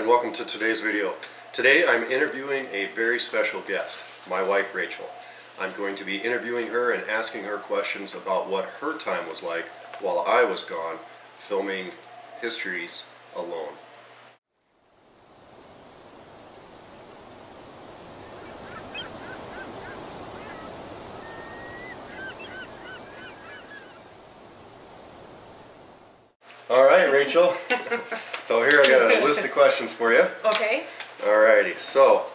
and welcome to today's video. Today I'm interviewing a very special guest, my wife Rachel. I'm going to be interviewing her and asking her questions about what her time was like while I was gone filming Histories alone. Alright, Rachel. So here I got a list of questions for you. Okay. Alrighty, so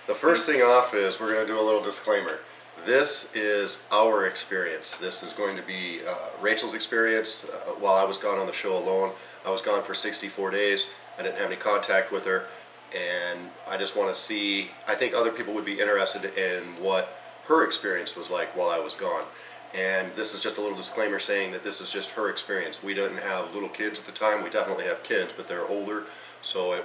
the first thing off is we're going to do a little disclaimer. This is our experience. This is going to be Rachel's experience while I was gone on the show alone. I was gone for 64 days. I didn't have any contact with her, and I just want to see, I think other people would be interested in what her experience was like while I was gone. And this is just a little disclaimer saying that this is just her experience. We didn't have little kids at the time. We definitely have kids, but they're older. So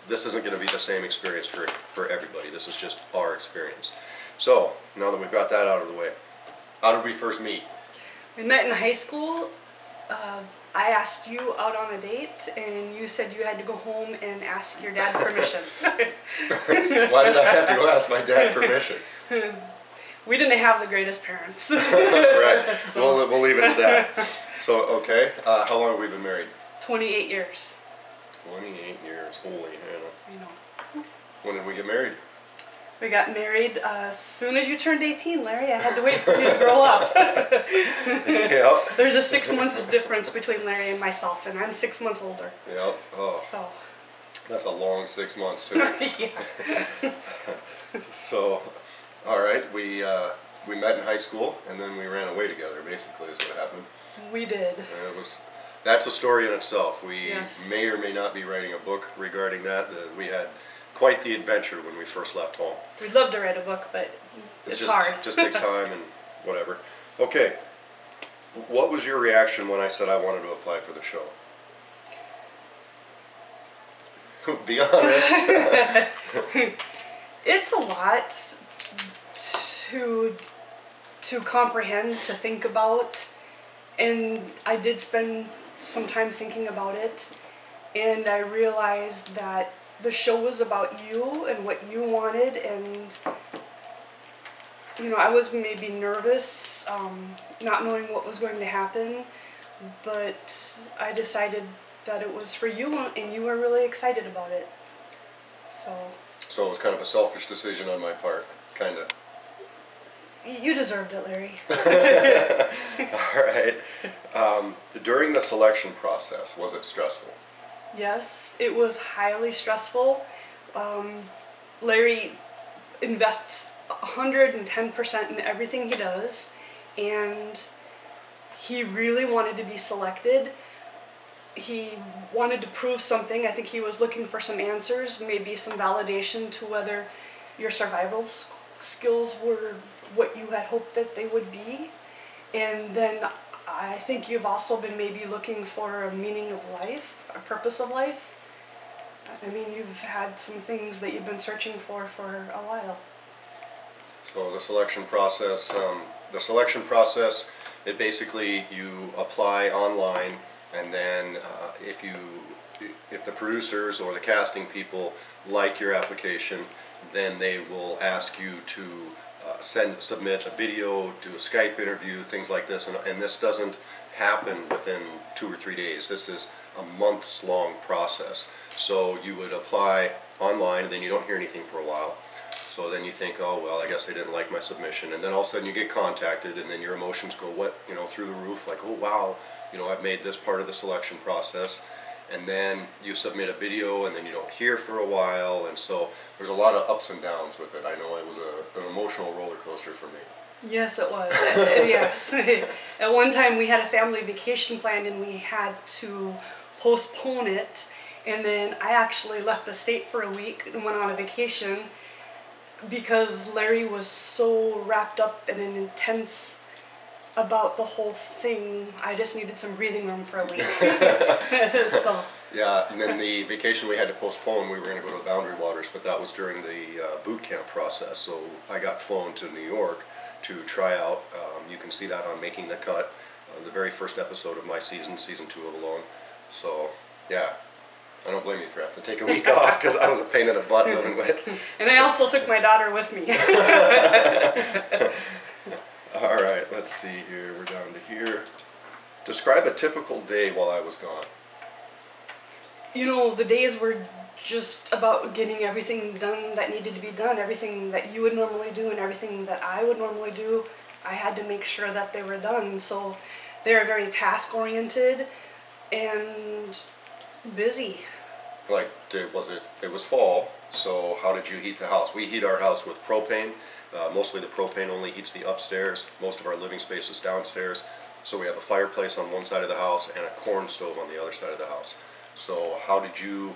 this isn't going to be the same experience for everybody. This is just our experience. So now that we've got that out of the way, how did we first meet? We met in high school. I asked you out on a date, and you said you had to go home and ask your dad permission. Why did I have to go ask my dad permission? We didn't have the greatest parents. Right. So. We'll leave it at that. So, okay. How long have we been married? 28 years. 28 years. Holy Hannah. I know. When did we get married? We got married as soon as you turned 18, Larry. I had to wait for you to grow up. Yep. There's a 6 months difference between Larry and myself, and I'm 6 months older. Yep. Oh. So. That's a long 6 months, too. Yeah. So, all right, we met in high school, and then we ran away together, basically, is what happened. We did. That's a story in itself. We Yes. may or may not be writing a book regarding that. We had quite the adventure when we first left home. We'd love to write a book, but it's just, hard. just takes time and whatever. Okay, what was your reaction when I said I wanted to apply for the show? Be honest. It's a lot to comprehend, to think about, and I did spend some time thinking about it, and I realized that the show was about you and what you wanted, and you know, I was maybe nervous, not knowing what was going to happen, but I decided that it was for you, and you were really excited about it. So it was kind of a selfish decision on my part, kind of. You deserved it, Larry. All right. During the selection process, was it stressful? Yes, it was highly stressful. Larry invests 110% in everything he does, and he really wanted to be selected. He wanted to prove something. I think he was looking for some answers, maybe some validation to whether your survival skills were what you had hoped that they would be. And then I think you've also been maybe looking for a meaning of life, a purpose of life. I mean, you've had some things that you've been searching for a while. So the selection process, it basically, you apply online, and then if the producers or the casting people like your application, then they will ask you to submit a video, do a Skype interview, things like this, and this doesn't happen within 2 or 3 days. This is a months-long process. So you would apply online, and then you don't hear anything for a while. So then you think, oh well, I guess they didn't like my submission, and then all of a sudden you get contacted, and then your emotions go through the roof, like, oh wow, I've made this part of the selection process. And then you submit a video, and then you don't hear for a while, and so there's a lot of ups and downs with it. I know it was an emotional roller coaster for me. Yes, it was. Yes. At one time we had a family vacation planned, and we had to postpone it, and then I actually left the state for a week and went on a vacation because Larry was so wrapped up and intense about the whole thing. I just needed some breathing room for a week. So. Yeah, and then the vacation we had to postpone. We were going to go to the Boundary Waters, but that was during the boot camp process. So I got flown to New York to try out. You can see that on Making the Cut, the very first episode of my season 2 of Alone. So yeah, I don't blame you for having to take a week off because I was a pain in the butt living with. And I also took my daughter with me. All right, let's see here. We're down to here. Describe a typical day while I was gone. You know, the days were just about getting everything done that needed to be done, everything that you would normally do and everything that I would normally do. I had to make sure that they were done. So they're very task-oriented and busy. Like, it was fall, so how did you heat the house? We heat our house with propane. Mostly the propane only heats the upstairs. Most of our living space is downstairs. So we have a fireplace on one side of the house and a corn stove on the other side of the house. So how did you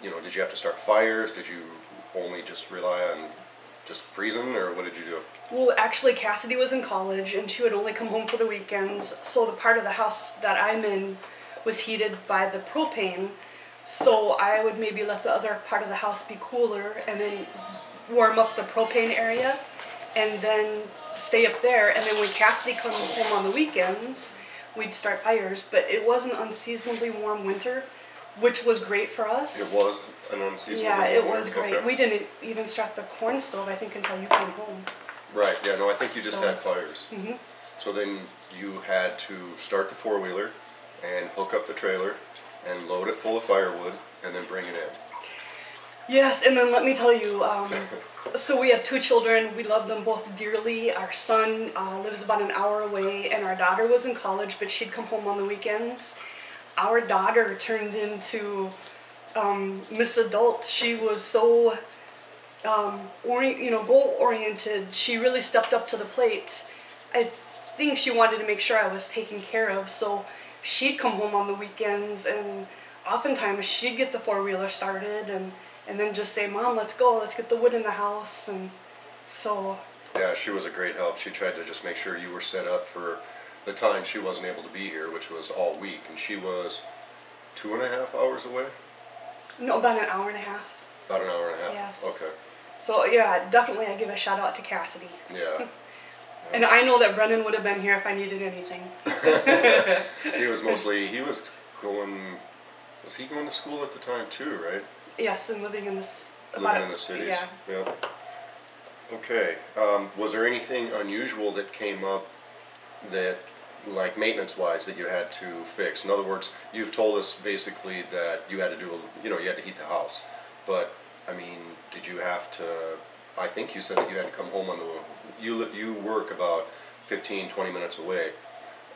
did you have to start fires? Did you only just rely on just freezing, or what did you do? Well, actually, Cassidy was in college, and she would only come home for the weekends, so the part of the house that I'm in was heated by the propane, so I would maybe let the other part of the house be cooler, and then warm up the propane area, and then stay up there, and then when Cassidy comes home on the weekends, we'd start fires, but it was an unseasonably warm winter, which was great for us. It was an unseasonably warm winter? Yeah, it was great. Okay. We didn't even start the corn stove, I think, until you came home. Right, yeah, no, I think you just So, had fires. Mm-hmm. So then you had to start the four-wheeler and hook up the trailer and load it full of firewood and then bring it in. Yes, and then let me tell you, so we have two children. We love them both dearly. Our son lives about an hour away, and our daughter was in college, but she'd come home on the weekends. Our daughter turned into Miss Adult. She was so goal-oriented. She really stepped up to the plate. I think she wanted to make sure I was taken care of, so she'd come home on the weekends, and oftentimes she'd get the four-wheeler started, and then just say, "Mom, let's go, let's get the wood in the house," and so... Yeah, she was a great help. She tried to just make sure you were set up for the time she wasn't able to be here, which was all week, and she was 2.5 hours away? No, about an hour and a half. About an hour and a half? Yes. Okay. So yeah, definitely I give a shout out to Cassidy. Yeah. And I know that Brennan would have been here if I needed anything. Was he going to school at the time too, right? Yes, and living in this... Living in the cities. Yeah. Okay. Was there anything unusual that came up that, like maintenance-wise, that you had to fix? In other words, you've told us basically that you had to you had to heat the house. But, I mean, did you have to... I think you said that you had to come home on the... You work about 15, 20 minutes away.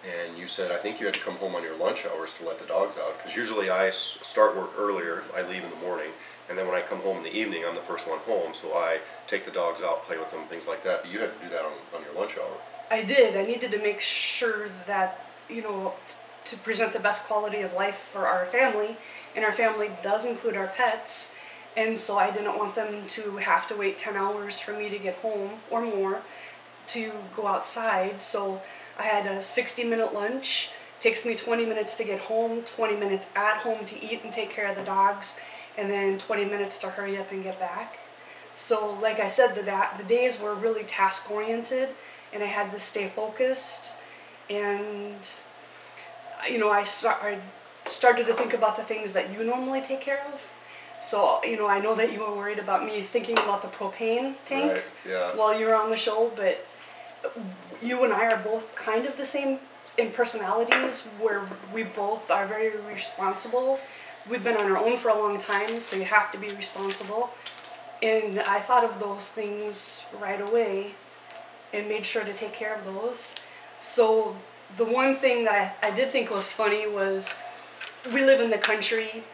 And you said, I think you had to come home on your lunch hours to let the dogs out. Because usually I start work earlier. I leave in the morning. And then when I come home in the evening, I'm the first one home. So I take the dogs out, play with them, things like that. But you had to do that on your lunch hour. I did. I needed to make sure that, to present the best quality of life for our family. And our family does include our pets. And so I didn't want them to have to wait 10 hours for me to get home or more to go outside. So I had a 60-minute lunch. Takes me 20 minutes to get home, 20 minutes at home to eat and take care of the dogs, and then 20 minutes to hurry up and get back. So like I said, the days were really task-oriented, and I had to stay focused. And, I started to think about the things that you normally take care of. So, I know that you were worried about me thinking about the propane tank Right, yeah. while you were on the show, but you and I are both kind of the same in personalities, where we both are very responsible. We've been on our own for a long time, so you have to be responsible. And I thought of those things right away and made sure to take care of those. So the one thing that I did think was funny was, we live in the country,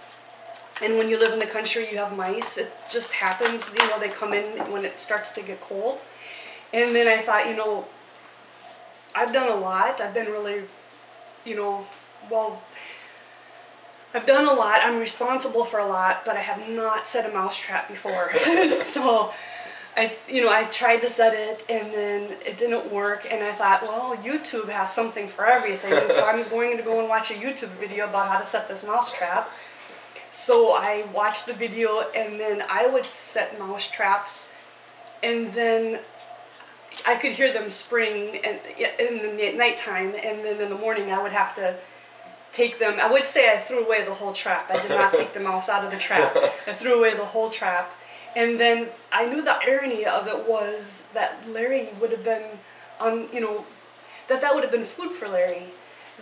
and when you live in the country you have mice. It just happens, they come in when it starts to get cold. And then I thought, I've done a lot. I've been really, I've done a lot. I'm responsible for a lot, but I have not set a mousetrap before. So I tried to set it, and then it didn't work, and I thought, well, YouTube has something for everything, so I'm going to go and watch a YouTube video about how to set this mousetrap. So I watched the video, and then I would set mousetraps, and then I could hear them spring in the nighttime, and then in the morning I would have to take them. I would say I threw away the whole trap. I did not take the mouse out of the trap. I threw away the whole trap. And then I knew the irony of it was that Larry would have been that would have been food for Larry.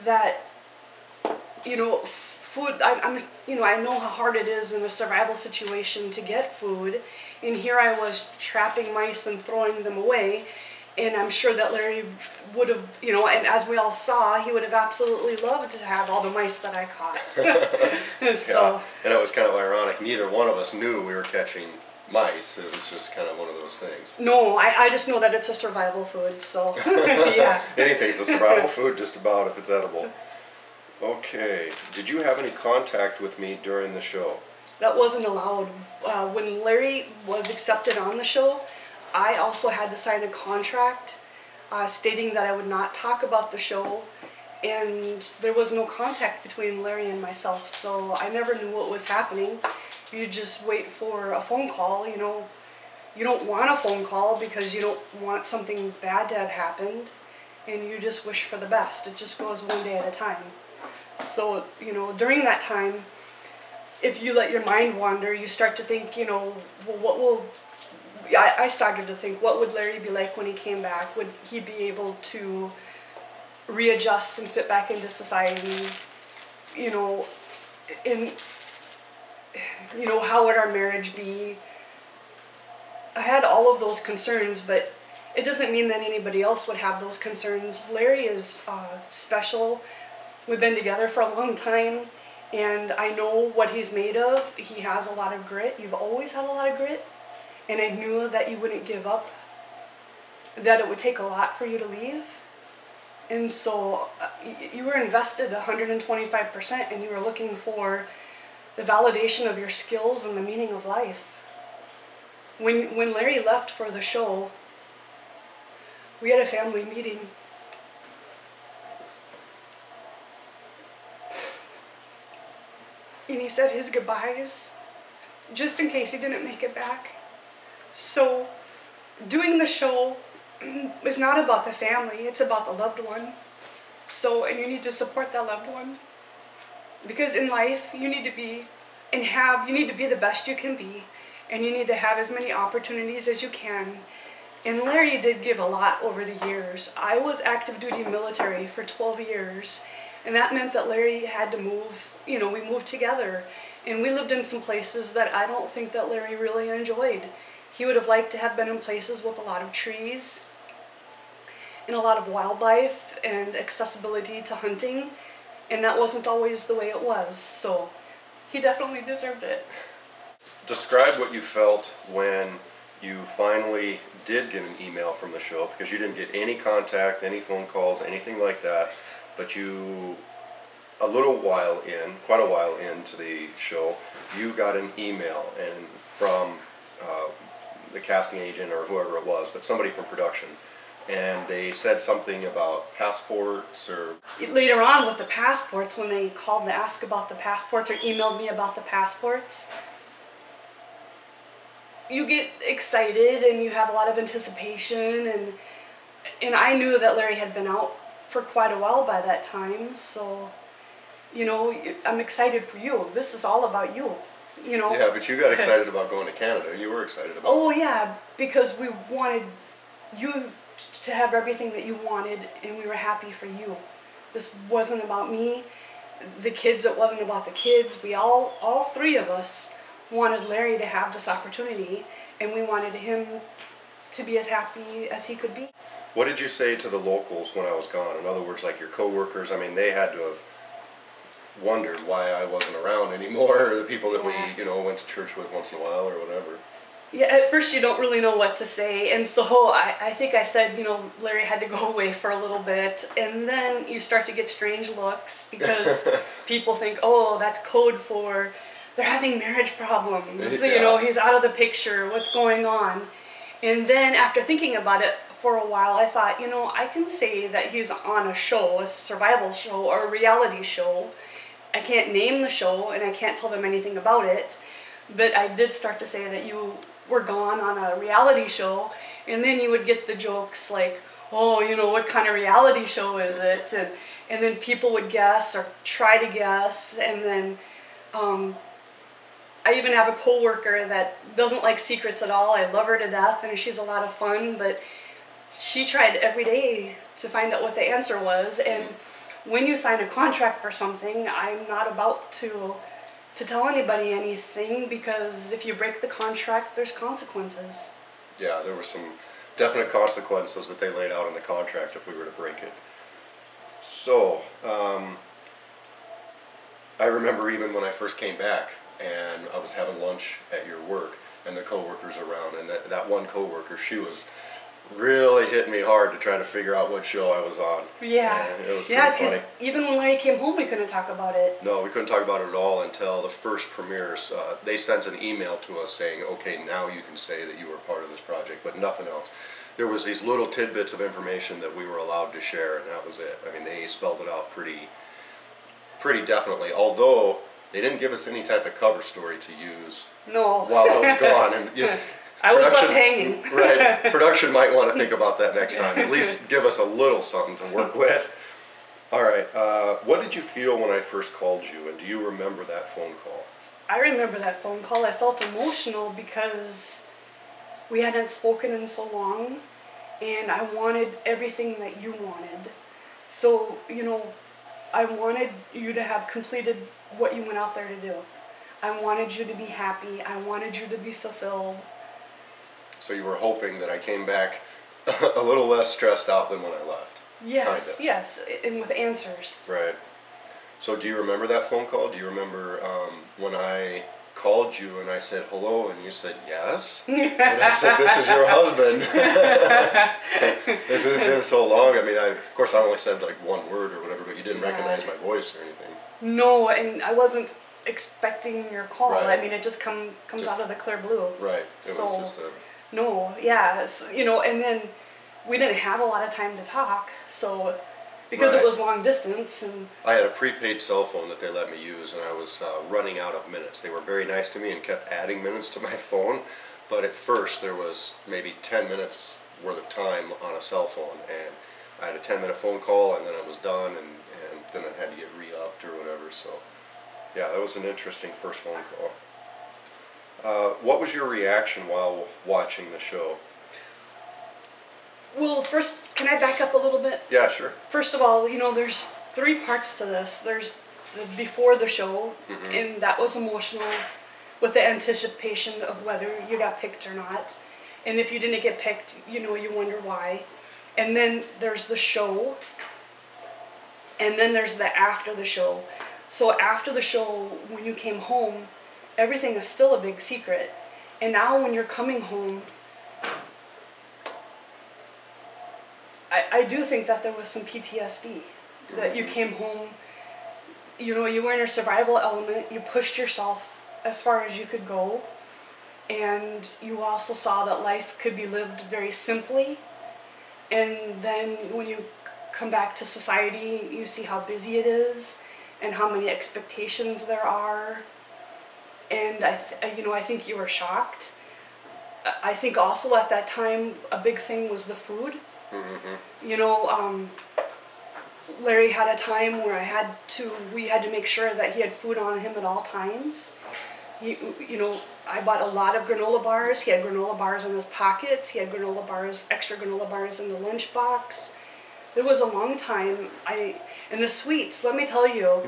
That, food, I know how hard it is in a survival situation to get food. And here I was trapping mice and throwing them away. And I'm sure that Larry would have, and as we all saw, he would have absolutely loved to have all the mice that I caught. Yeah, and it was kind of ironic. Neither one of us knew we were catching mice. It was just kind of one of those things. No, I just know that it's a survival food, so yeah. Anything's a survival food, just about, if it's edible. Okay. Did you have any contact with me during the show? That wasn't allowed. When Larry was accepted on the show, I also had to sign a contract stating that I would not talk about the show, and there was no contact between Larry and myself, so I never knew what was happening. You just wait for a phone call, you don't want a phone call because you don't want something bad to have happened, and you just wish for the best. It just goes one day at a time. So, during that time, if you let your mind wander, you start to think, I started to think, what would Larry be like when he came back? Would he be able to readjust and fit back into society? How would our marriage be? I had all of those concerns, but it doesn't mean that anybody else would have those concerns. Larry is special. We've been together for a long time, and I know what he's made of. He has a lot of grit. You've always had a lot of grit. And I knew that you wouldn't give up, that it would take a lot for you to leave. And so you were invested 125%, and you were looking for the validation of your skills and the meaning of life. When Larry left for the show, we had a family meeting. And he said his goodbyes, just in case he didn't make it back. So, doing the show is not about the family, it's about the loved one. So, and you need to support that loved one. Because in life, you need to be the best you can be, and you need to have as many opportunities as you can. And Larry did give a lot over the years. I was active duty military for 12 years, and that meant that Larry had to move, we moved together, and we lived in some places that I don't think that Larry really enjoyed. He would have liked to have been in places with a lot of trees and a lot of wildlife and accessibility to hunting, and that wasn't always the way it was, so he definitely deserved it. Describe what you felt when you finally did get an email from the show, because you didn't get any contact, any phone calls, anything like that, but you, quite a while into the show, you got an email from the casting agent or whoever it was, but somebody from production, and they said something about passports or... Later on with the passports, when they called to ask about the passports or emailed me about the passports, you get excited and you have a lot of anticipation, and I knew that Larry had been out for quite a while by that time, so, I'm excited for you. This is all about you. Yeah, but you got excited about going to Canada. You were excited about it. Oh, yeah, because we wanted you to have everything that you wanted, and we were happy for you. This wasn't about me, the kids, it wasn't about the kids. We all three of us wanted Larry to have this opportunity, and we wanted him to be as happy as he could be. What did you say to the locals when I was gone? In other words, like your coworkers, they had to have wondered why I wasn't around anymore, or the people that we, went to church with once in a while or whatever. Yeah, at first you don't really know what to say, and so I think I said, Larry had to go away for a little bit, and then you start to get strange looks because people think, oh, that's code for they're having marriage problems, Yeah. He's out of the picture, what's going on? And then after thinking about it for a while, I thought, I can say that he's on a show, a survival show or a reality show. I can't name the show and I can't tell them anything about it, but I did start to say that you were gone on a reality show, and then you would get the jokes like, oh, what kind of reality show is it? and then people would guess or try to guess, and then I even have a coworker that doesn't like secrets at all. I love her to death, and she's a lot of fun, but she tried every day to find out what the answer was. And when you sign a contract for something, I'm not about to tell anybody anything, because if you break the contract, there's consequences. Yeah, there were some definite consequences that they laid out in the contract if we were to break it. So, I remember even when I first came back and I was having lunch at your work and the coworkers around, and that one coworker, she was really hitting me hard to try to figure out what show I was on. Yeah. And it was Yeah, pretty because funny. even when Larry came home, we couldn't talk about it. No, we couldn't talk about it at all until the first premieres. They sent an email to us saying, okay, now you can say that you were part of this project, but nothing else. There was these little tidbits of information that we were allowed to share, and that was it. I mean, they spelled it out pretty definitely, although they didn't give us any type of cover story to use No. while I was gone. And I was left hanging. Right. Production might want to think about that next time. At least give us a little something to work with. All right. What did you feel when I first called you, and do you remember that phone call? I remember that phone call. I felt emotional because we hadn't spoken in so long, and I wanted everything that you wanted. So, I wanted you to have completed what you went out there to do. I wanted you to be happy. I wanted you to be fulfilled. So you were hoping that I came back a little less stressed out than when I left. Yes, Kinda. yes, and with answers. Right. So do you remember that phone call? Do you remember when I called you and I said hello and you said yes? And I said, this is your husband. This has been so long. I mean, of course I only said like one word or whatever, but you didn't recognize my voice or anything. No, and I wasn't expecting your call. Right. I mean, it just comes Just- out of the clear blue. Right. It So- was just a... No, yeah, and then we didn't have a lot of time to talk, so because Right. it was long distance, and I had a prepaid cell phone that they let me use, and I was running out of minutes. They were very nice to me and kept adding minutes to my phone, but at first there was maybe 10 minutes worth of time on a cell phone, and I had a 10-minute phone call, and then it was done, and then I had to get re-upped or whatever. So yeah, that was an interesting first phone call. What was your reaction while watching the show? well, first, can I back up a little bit? Yeah, sure. First of all, there's 3 parts to this. There's the before the show, and that was emotional with the anticipation of whether you got picked or not. And if you didn't get picked, you wonder why. And then there's the show, and then there's the after the show. So after the show, when you came home, everything is still a big secret. And now when you're coming home, I do think that there was some PTSD, that you came home, you were in a survival element, you pushed yourself as far as you could go, and you also saw that life could be lived very simply, and then when you come back to society, you see how busy it is, and how many expectations there are, and I think you were shocked. I think also at that time, a big thing was the food. Larry had a time where we had to make sure that he had food on him at all times. I bought a lot of granola bars. He had granola bars in his pockets. He had extra granola bars in the lunchbox. There was a long time, and the sweets, let me tell you,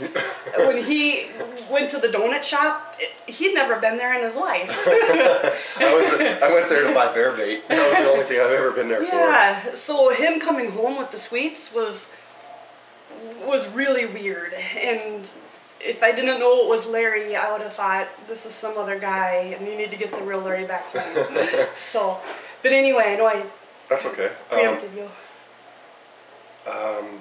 when he went to the donut shop, he'd never been there in his life. I went there to buy bear bait. That was the only thing I've ever been there for. Yeah, so him coming home with the sweets was really weird. And if I didn't know it was Larry, I would have thought, this is some other guy, and you need to get the real Larry back home. But anyway, I know I That's okay. preempted you.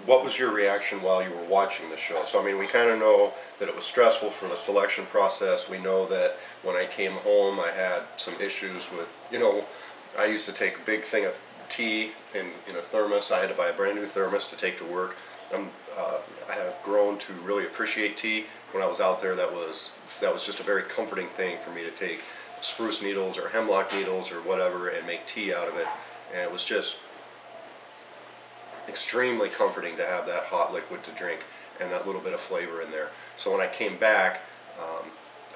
What was your reaction while you were watching the show? So, I mean, we kind of know that it was stressful for the selection process. We know that when I came home, I had some issues with, I used to take a big thing of tea in a thermos. I had to buy a brand new thermos to take to work. I have grown to really appreciate tea. When I was out there, that was just a very comforting thing for me to take spruce needles or hemlock needles or whatever and make tea out of it. And it was just extremely comforting to have that hot liquid to drink and that little bit of flavor in there. So when I came back,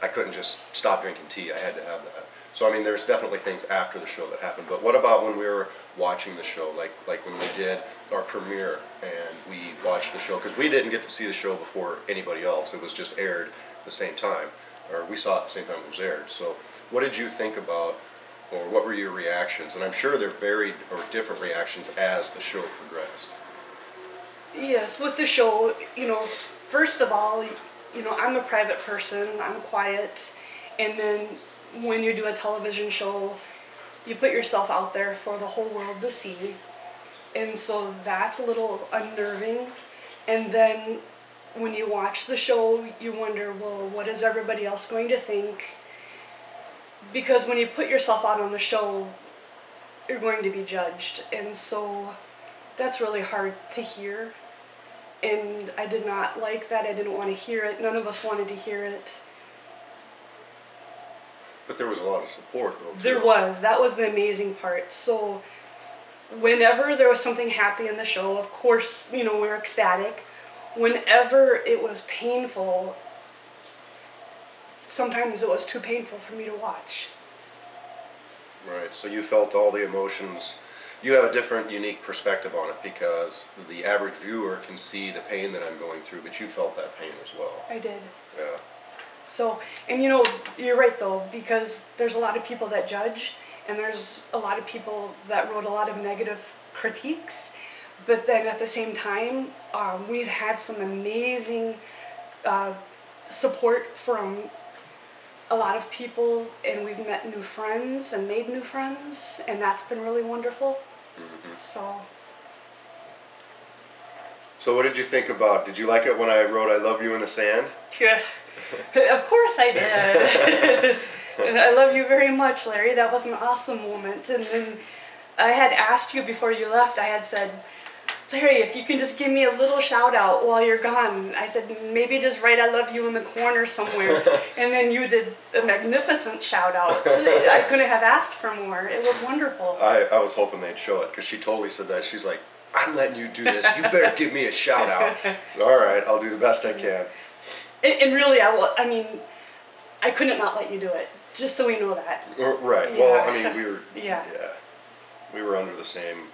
I couldn't just stop drinking tea. I had to have that. So I mean, there's definitely things after the show that happened. But what about when we were watching the show, like when we did our premiere and we watched the show? Because we didn't get to see the show before anybody else. It was just aired at the same time, or we saw it at the same time it was aired. So what did you think about, or what were your reactions? And I'm sure they're varied or different reactions as the show progressed. Yes, with the show, first of all, I'm a private person, I'm quiet, and then when you do a television show, you put yourself out there for the whole world to see, and so that's a little unnerving. And then when you watch the show, you wonder, well, what is everybody else going to think? Because when you put yourself out on the show, you're going to be judged, and so that's really hard to hear. And I did not like that. I didn't want to hear it. None of us wanted to hear it. But there was a lot of support, though, too. There was. That was the amazing part. So whenever there was something happy in the show, of course, we were ecstatic. Whenever it was painful, sometimes it was too painful for me to watch. Right. So you felt all the emotions. You have a different, unique perspective on it because the average viewer can see the pain that I'm going through, but you felt that pain as well. I did. Yeah. So, and you're right though, because there's a lot of people that judge, and there's a lot of people that wrote a lot of negative critiques, but then at the same time, we've had some amazing support from a lot of people, and we've met new friends and made new friends, and that's been really wonderful. Mm-hmm. So what did you think about, did you like it when I wrote I love you in the sand? Yeah, of course I did. I love you very much, Larry. That was an awesome moment. And then I had asked you before you left, I had said, Larry, if you can just give me a little shout out while you're gone. I said, maybe just write I love you in the corner somewhere. And then you did a magnificent shout out. I couldn't have asked for more. It was wonderful. I was hoping they'd show it because she totally said that. She's like, I'm letting you do this. You better give me a shout out. So, all right, I'll do the best I can. And really, I couldn't not let you do it, just so we know that. Right. Yeah. Well, I mean, we were we were under the same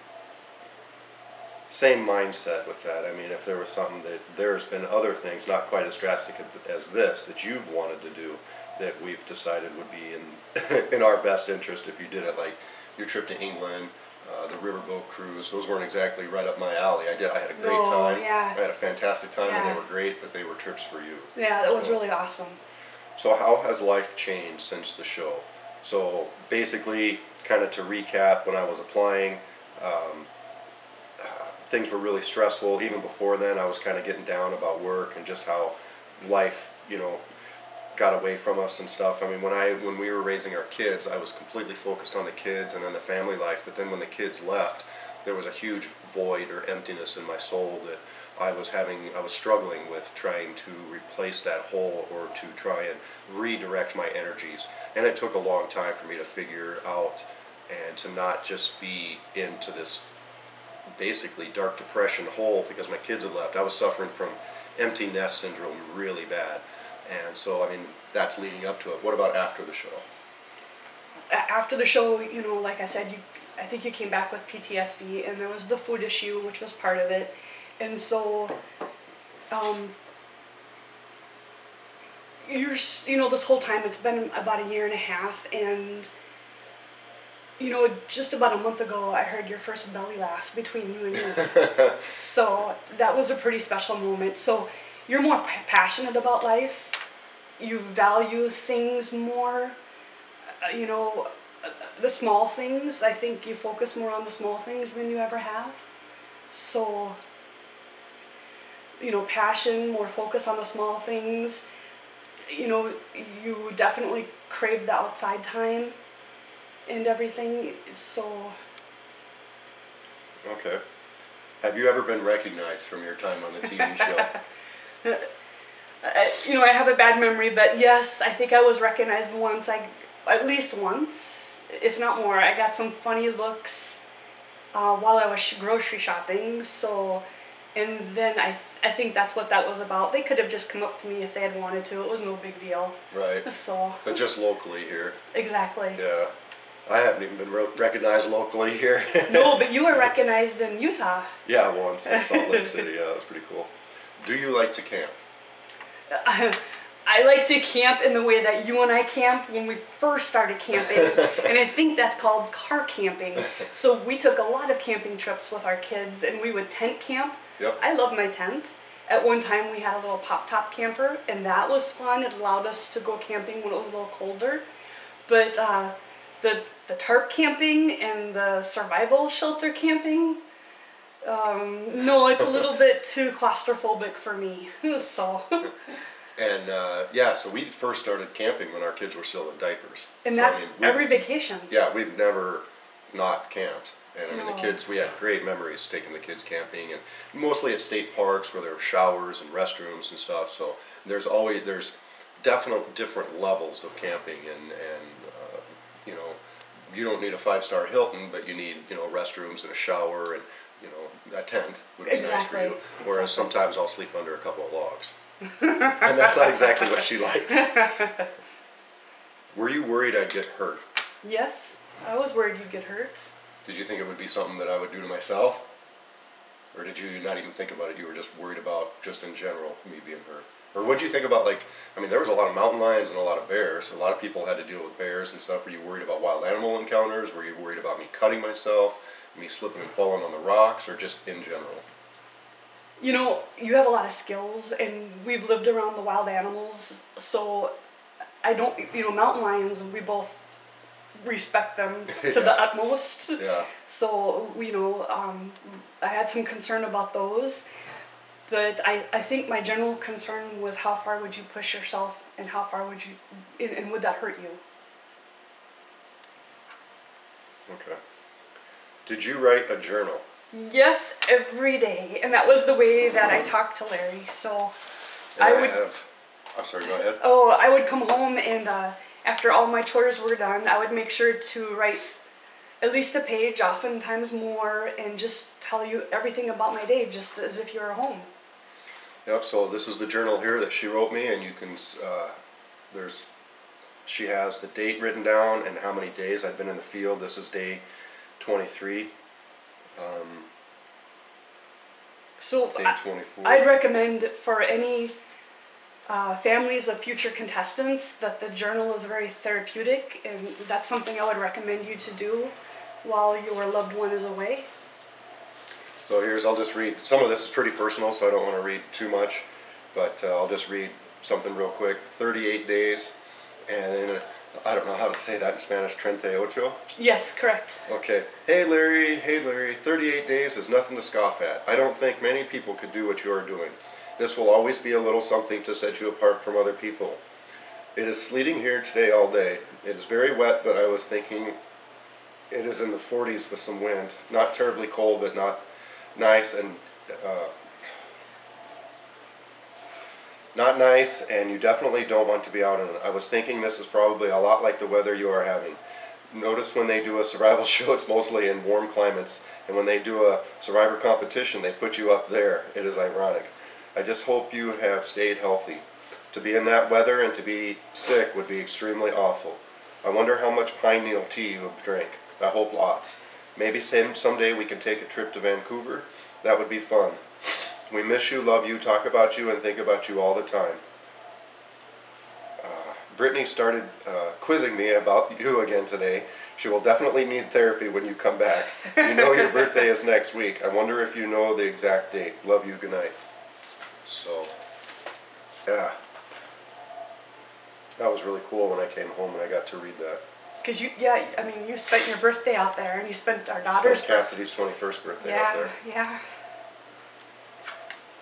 mindset with that. I mean, if there was something that there's been other things, not quite as drastic as this, that you've wanted to do, that we've decided would be in our best interest if you did it, like your trip to England, the riverboat cruise. Those weren't exactly right up my alley. I had a great time. Yeah. I had a fantastic time, and they were great, but they were trips for you. Yeah, that was really awesome. So how has life changed since the show? So basically, kind of to recap, when I was applying, things were really stressful. Even before then, I was kind of getting down about work and just how life, got away from us and stuff. I mean, when we were raising our kids, I was completely focused on the kids and then the family life. But then when the kids left, there was a huge void or emptiness in my soul that I was struggling with, trying to replace that hole or to try and redirect my energies. And it took a long time for me to figure out and to not just be into this basically dark depression hole because my kids had left. I was suffering from empty nest syndrome really bad. And so, I mean, that's leading up to it. What about after the show? After the show, like I said, I think you came back with PTSD, and there was the food issue, which was part of it. And so, this whole time, it's been about a year and a half, and, just about a month ago, I heard your first belly laugh between you and me. So that was a pretty special moment. So you're more passionate about life. You value things more, the small things. I think you focus more on the small things than you ever have. So, passion, more focus on the small things. You definitely crave the outside time and everything, so. Okay. Have you ever been recognized from your time on the TV show? I have a bad memory, but yes, I think I was recognized once, at least once, if not more. I got some funny looks, while I was grocery shopping. So, and then I think that's what that was about. They could have just come up to me if they had wanted to. It was no big deal. Right. So. But just locally here. Exactly. Yeah. I haven't even been recognized locally here. No, but you were recognized in Utah. Yeah, once in Salt Lake City. Yeah, that was pretty cool. Do you like to camp? I like to camp in the way that you and I camped when we first started camping, and I think that's called car camping. So we took a lot of camping trips with our kids, and we would tent camp. Yep. I love my tent. At one time we had a little pop-top camper, and that was fun. It allowed us to go camping when it was a little colder. But the tarp camping and the survival shelter camping, no, it's a little bit too claustrophobic for me. So. And yeah, so we first started camping when our kids were still in diapers. And so, that's every vacation. Yeah, we've never not camped. And I mean, No. the kids, we had great memories taking the kids camping, and mostly at state parks where there were showers and restrooms and stuff. So there's definite different levels of camping, and you know, you don't need a 5-star Hilton, but you need, you know, restrooms and a shower and, you know, a tent would be nice for you. Whereas sometimes I'll sleep under a couple of logs. And that's not exactly what she likes. Were you worried I'd get hurt? Yes, I was worried you'd get hurt. Did you think it would be something that I would do to myself? Or did you not even think about it? You were just worried about, just in general, me being hurt? Or what did you think about, like, I mean, there was a lot of mountain lions and a lot of bears. A lot of people had to deal with bears and stuff. Were you worried about wild animal encounters? Were you worried about me cutting myself, me slipping and falling on the rocks, or just in general? You know, you have a lot of skills, and we've lived around the wild animals, so I don't, you know, mountain lions, we both respect them to the utmost. Yeah. So, you know, I had some concern about those, but I think my general concern was how far would you push yourself, and how far would you, and would that hurt you? Okay. Did you write a journal? Yes, every day, and that was the way that I talked to Larry. So I'm sorry, go ahead. Oh, I would come home, and after all my chores were done, I would make sure to write at least a page, oftentimes more, and just tell you everything about my day, just as if you were home. Yep, so this is the journal here that she wrote me, and you can, she has the date written down and how many days I've been in the field. This is day 23. So day 24. I'd recommend for any families of future contestants that the journal is very therapeutic, and that's something I would recommend you to do while your loved one is away. So I'll just read, some of this is pretty personal, so I don't want to read too much, but I'll just read something real quick. 38 days, and I don't know how to say that in Spanish, 38. Yes, correct. Okay. Hey Larry, 38 days is nothing to scoff at. I don't think many people could do what you are doing. This will always be a little something to set you apart from other people. It is sleeting here today all day. It is very wet, but I was thinking it is in the 40s with some wind. Not terribly cold, but not nice, and you definitely don't want to be out in it. I was thinking this is probably a lot like the weather you are having. Notice when they do a survival show, it's mostly in warm climates, and when they do a survivor competition, they put you up there. It is ironic. I just hope you have stayed healthy. To be in that weather and to be sick would be extremely awful. I wonder how much pine needle tea you have drank. I hope lots. Maybe someday we can take a trip to Vancouver. That would be fun. We miss you, love you, talk about you, and think about you all the time. Brittany started quizzing me about you again today. She will definitely need therapy when you come back. You know your birthday is next week. I wonder if you know the exact date. Love you, good night. So, yeah. That was really cool when I came home and I got to read that. Because you spent your birthday out there, and you spent our daughter's birthday. Cassidy's 21st birthday out there. Yeah.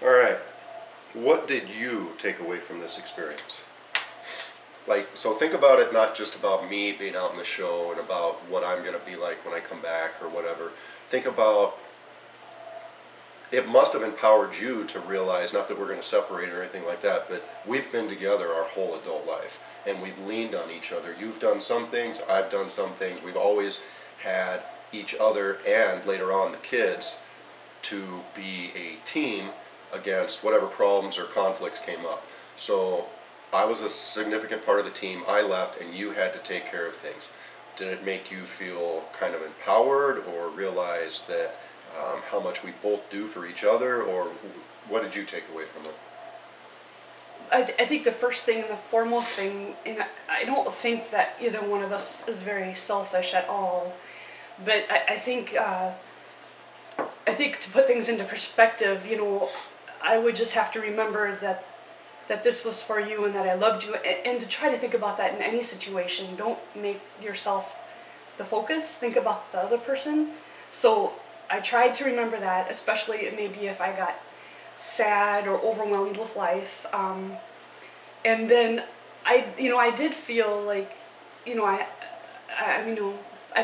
All right. What did you take away from this experience? Like, so think about it not just about me being out in the show and about what I'm going to be like when I come back or whatever. Think about, it must have empowered you to realize, not that we're going to separate or anything like that, but we've been together our whole adult life, and we've leaned on each other. You've done some things, I've done some things. We've always had each other and later on the kids to be a team against whatever problems or conflicts came up. So I was a significant part of the team. I left and you had to take care of things. Did it make you feel kind of empowered or realize that how much we both do for each other, or what did you take away from it? I think the first thing and the foremost thing, and I don't think that either one of us is very selfish at all, but I think to put things into perspective, I would just have to remember that this was for you and that I loved you, and to try to think about that in any situation. Don't make yourself the focus, think about the other person. So I tried to remember that, especially maybe if I got sad or overwhelmed with life, and then I did feel like, I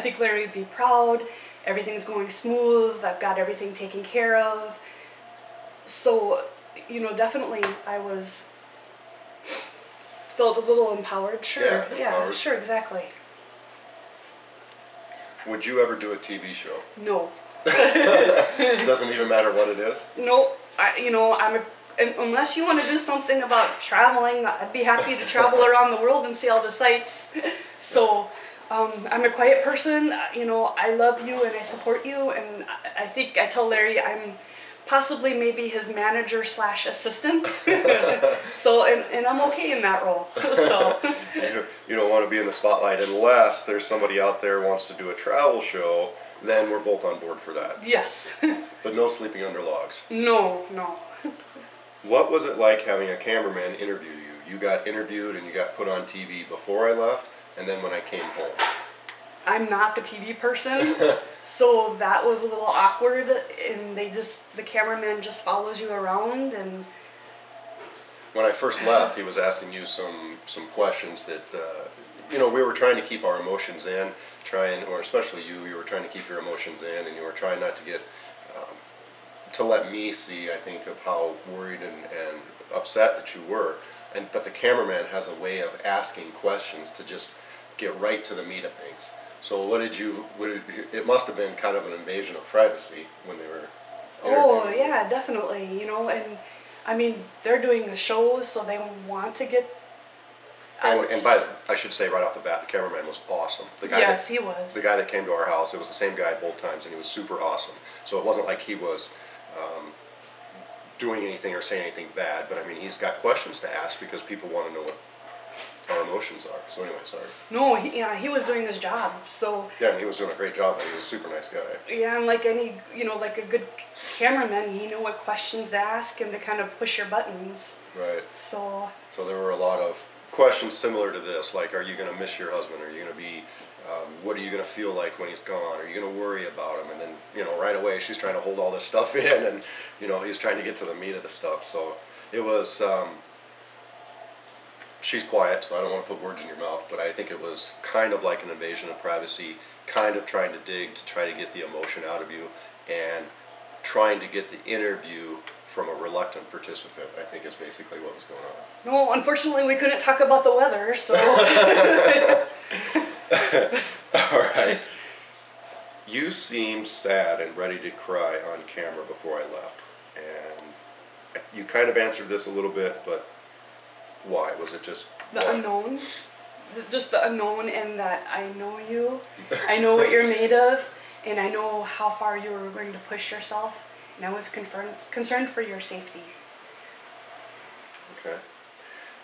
think Larry would be proud. Everything's going smooth. I've got everything taken care of. So, definitely I felt a little empowered. Sure, empowered. Sure, exactly. Would you ever do a TV show? No. It doesn't even matter what it is? No, unless you want to do something about traveling, I'd be happy to travel around the world and see all the sights. So, I'm a quiet person. I love you and I support you, and I think I tell Larry I'm possibly maybe his manager / assistant. So, and I'm okay in that role. So you don't want to be in the spotlight unless there's somebody out there who wants to do a travel show. Then we're both on board for that. Yes. But no sleeping under logs. No. What was it like having a cameraman interview you? You got interviewed and you got put on TV before I left, and then when I came home. I'm not the TV person, so that was a little awkward, and the cameraman just follows you around. And when I first left, he was asking you some questions that, we were trying to keep our emotions in, or especially you were trying to keep your emotions in, and you were trying not to get, to let me see, I think, of how worried and upset that you were. But the cameraman has a way of asking questions to just get right to the meat of things. So it must have been kind of an invasion of privacy when they were Oh, yeah, definitely, and I mean, they're doing the shows, so they want to get out. And I should say right off the bat, the cameraman was awesome. Yes, he was. The guy that came to our house, it was the same guy both times, and he was super awesome. So it wasn't like he was doing anything or saying anything bad, but I mean, he's got questions to ask because people want to know what our emotions are. So anyway, sorry. No, he was doing his job, so... Yeah, and he was doing a great job, and he was a super nice guy. Yeah, and like any, like a good cameraman, he knew what questions to ask and to kind of push your buttons. Right. So there were a lot of questions similar to this, like, are you going to miss your husband? Are you going to be... what are you going to feel like when he's gone? Are you going to worry about him? And then, right away, she's trying to hold all this stuff in, and, he's trying to get to the meat of the stuff. So it was... she's quiet, so I don't want to put words in your mouth, but I think it was kind of like an invasion of privacy, kind of trying to dig to try to get the emotion out of you, and trying to get the interview from a reluctant participant, I think is basically what was going on. No, unfortunately we couldn't talk about the weather, so... All right. You seemed sad and ready to cry on camera before I left, and you kind of answered this a little bit, but why? Was it just... The unknown. Just the unknown, and that I know you. I know what you're made of, and I know how far you were going to push yourself, and I was concerned for your safety. Okay.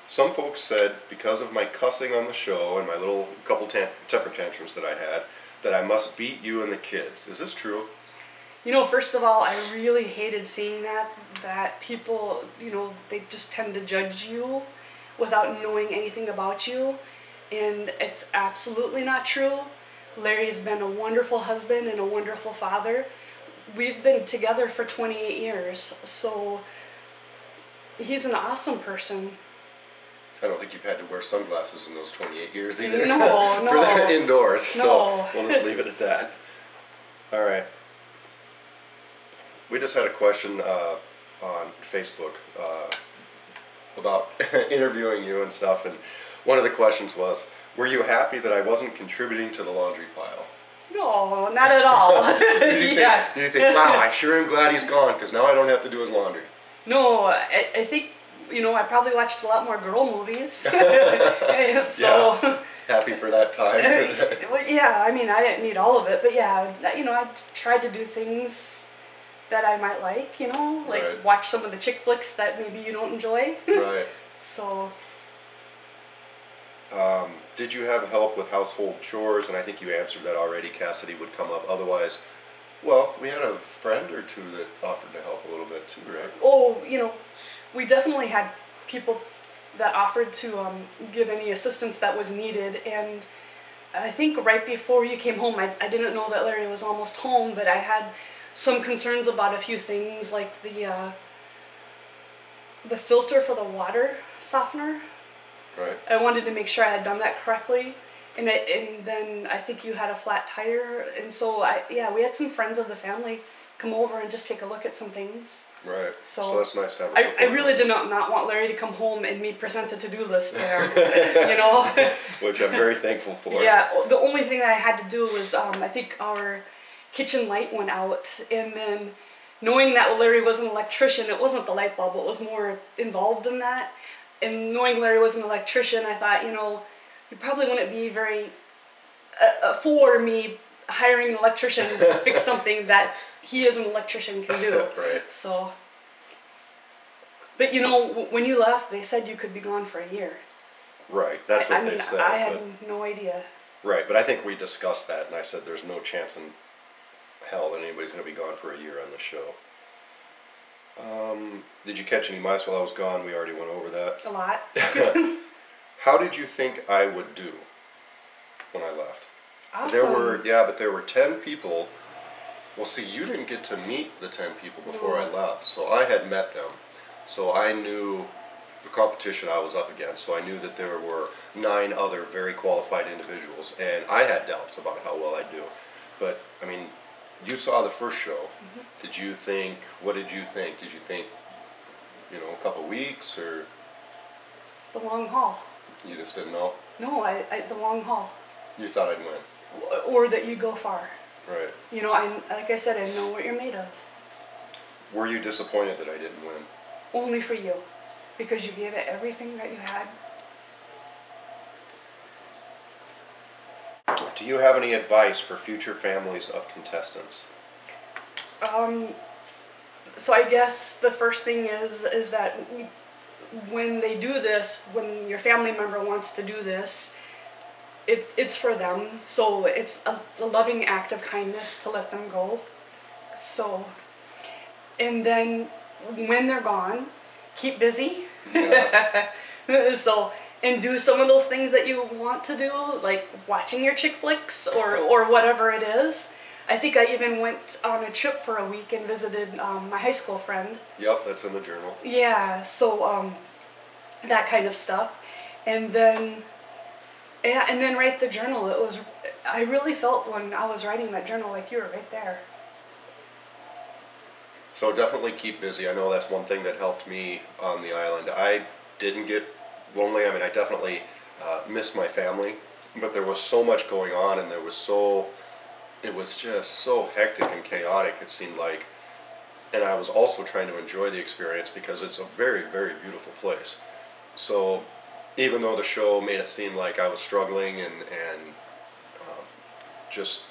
Some folks said because of my cussing on the show and my little couple temper tantrums that I had, that I must beat you and the kids. Is this true? First of all, I really hated seeing that people, they just tend to judge you without knowing anything about you, and it's absolutely not true. Larry's been a wonderful husband and a wonderful father. We've been together for 28 years, so he's an awesome person. I don't think you've had to wear sunglasses in those 28 years either. No. For the indoors, No. so we'll just leave it at that. All right. We just had a question on Facebook about interviewing you and stuff, and one of the questions was, were you happy that I wasn't contributing to the laundry pile? No, not at all. Yeah. Do you think, wow, I sure am glad he's gone because now I don't have to do his laundry? No, I think, I probably watched a lot more girl movies. So, Yeah. Happy for that time. yeah, I mean, I didn't need all of it, but yeah, I tried to do things that I might like, like Right. watch some of the chick flicks that maybe you don't enjoy. Right. So, Did you have help with household chores? And I think you answered that already. Cassidy would come up. Otherwise, well, we had a friend or two that offered to help a little bit too, right? oh, we definitely had people that offered to give any assistance that was needed, and I think right before you came home, I didn't know that Larry was almost home, but I had some concerns about a few things, like the filter for the water softener. Right. I wanted to make sure I had done that correctly, and then I think you had a flat tire, and so we had some friends of the family come over and just take a look at some things. Right. So that's nice to have a I support. really did not want Larry to come home and me present a to-do list to him, Which I'm very thankful for. Yeah, the only thing that I had to do was, I think our kitchen light went out, and then knowing that Larry was an electrician, it wasn't the light bulb, it was more involved than that. And knowing Larry was an electrician, I thought, you probably wouldn't be very for me hiring an electrician to fix something that he as an electrician can do. Right. So, but when you left, they said you could be gone for a year. Right, that's what they said. I had no idea. Right, but I think we discussed that, and I said there's no chance in hell that anybody's going to be gone for a year on the show. Did you catch any mice while I was gone? We already went over that. A lot. How did you think I would do when I left? Awesome. There were 10 people. Well, see, you didn't get to meet the 10 people before I left, so I had met them. So I knew the competition I was up against, so I knew that there were 9 other very qualified individuals, and I had doubts about how well I'd do. But, I mean, you saw the first show. Mm-hmm. What did you think? Did you think, a couple weeks, or? The long haul. You just didn't know? No, the long haul. You thought I'd win? Or that you go far. Right. Like I said, I know what you're made of. Were you disappointed that I didn't win? Only for you. Because you gave it everything that you had. Do you have any advice for future families of contestants? So I guess the first thing is that when they do this, when your family member wants to do this, it's for them. So it's a loving act of kindness to let them go. So, and then when they're gone, keep busy. Yeah. And do some of those things that you want to do, like watching your chick flicks or whatever it is. I think I even went on a trip for a week and visited my high school friend. Yep, that's in the journal. Yeah, so that kind of stuff. And then write the journal. I really felt when I was writing that journal like you were right there. So definitely keep busy. I know that's one thing that helped me on the island. I didn't get lonely. I mean, I definitely missed my family, but there was so much going on, and it was just so hectic and chaotic, it seemed like. And I was also trying to enjoy the experience because it's a very, very beautiful place. So even though the show made it seem like I was struggling and just,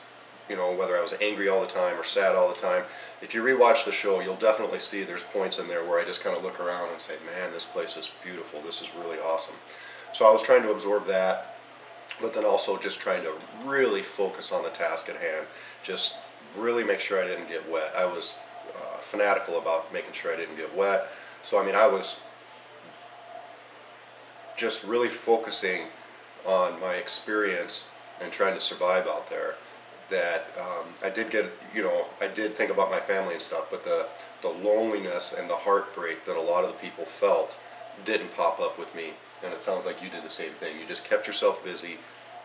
whether I was angry all the time or sad all the time, if you rewatch the show, you'll definitely see there's points in there where I just kind of look around and say, man, this place is beautiful. This is really awesome. So I was trying to absorb that, but then also just trying to really focus on the task at hand. Just really make sure I didn't get wet. I was fanatical about making sure I didn't get wet. So, I mean, I was just really focusing on my experience and trying to survive out there. That I did get, I did think about my family and stuff, but the loneliness and the heartbreak that a lot of the people felt didn't pop up with me. And it sounds like you did the same thing. You just kept yourself busy,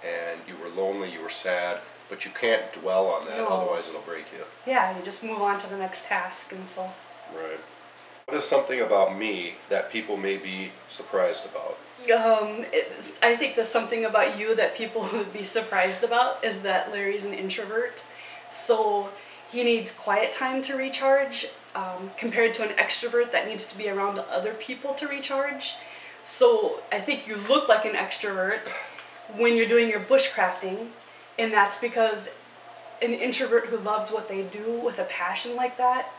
and you were lonely, you were sad, but you can't dwell on that, otherwise it'll break you. Yeah, you just move on to the next task, and so. Right. What is something about me that people may be surprised about? I think there's something about you that people would be surprised about is that Larry's an introvert. So he needs quiet time to recharge compared to an extrovert that needs to be around other people to recharge. So I think you look like an extrovert when you're doing your bushcrafting, and that's because an introvert who loves what they do with a passion like that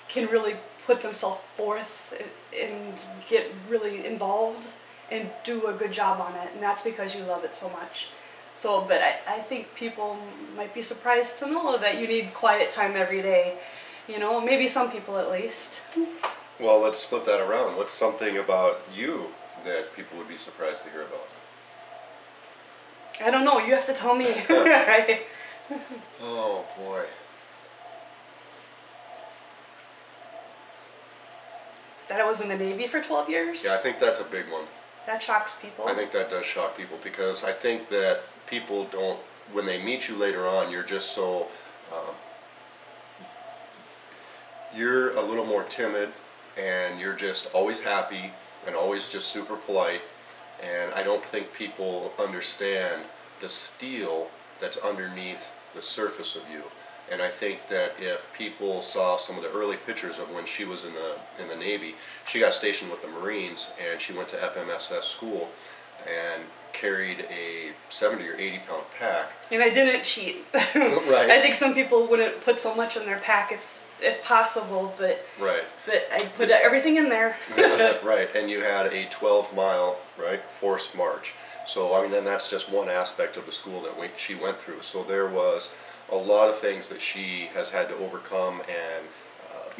can really put themselves forth and get really involved and do a good job on it, and that's because you love it so much. So, but I think people might be surprised to know that you need quiet time every day. You know, maybe some people at least. Well, let's flip that around. What's something about you that people would be surprised to hear about? I don't know, you have to tell me. Oh, boy. That I was in the Navy for 12 years? Yeah, I think that's a big one. That shocks people. I think that does shock people because I think that people don't, when they meet you later on, you're just so, you're a little more timid and you're just always happy and always just super polite, and I don't think people understand the steel that's underneath the surface of you. And I think that if people saw some of the early pictures of when she was in the Navy, she got stationed with the Marines and she went to FMSS school and carried a 70 or 80 pound pack. And I didn't cheat. Right. I think some people wouldn't put so much in their pack if possible, but right. But I put everything in there. Right, and you had a 12-mile forced march. So I mean, then that's just one aspect of the school that she went through. So there was a lot of things that she has had to overcome, and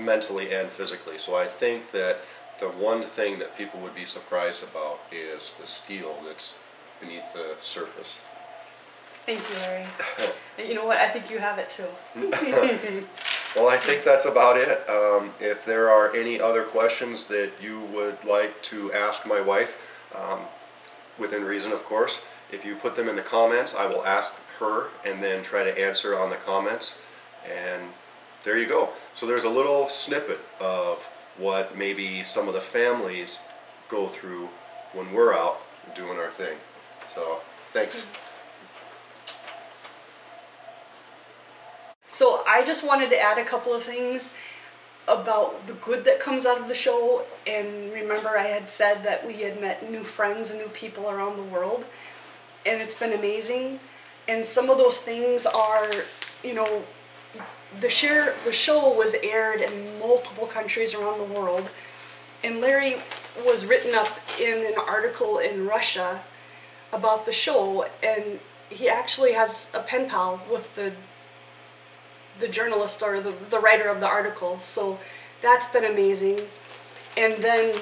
mentally and physically. So I think that the one thing that people would be surprised about is the steel that's beneath the surface. Thank you, Larry. You know what? I think you have it too. Well, I think that's about it. If there are any other questions that you would like to ask my wife, within reason, of course, if you put them in the comments, I will ask her and then try to answer on the comments. And there you go. So there's a little snippet of what maybe some of the families go through when we're out doing our thing. So, thanks. So I just wanted to add a couple of things about the good that comes out of the show. And remember, I had said that we had met new friends and new people around the world, and it's been amazing. And some of those things are, you know, the show was aired in multiple countries around the world, and Larry was written up in an article in Russia about the show, and he actually has a pen pal with the journalist or the writer of the article, so that's been amazing. And then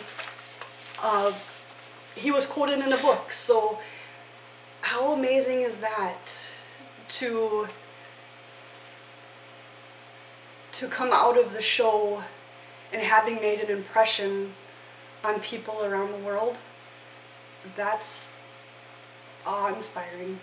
he was quoted in a book, so how amazing is that to come out of the show and having made an impression on people around the world. That's awe-inspiring.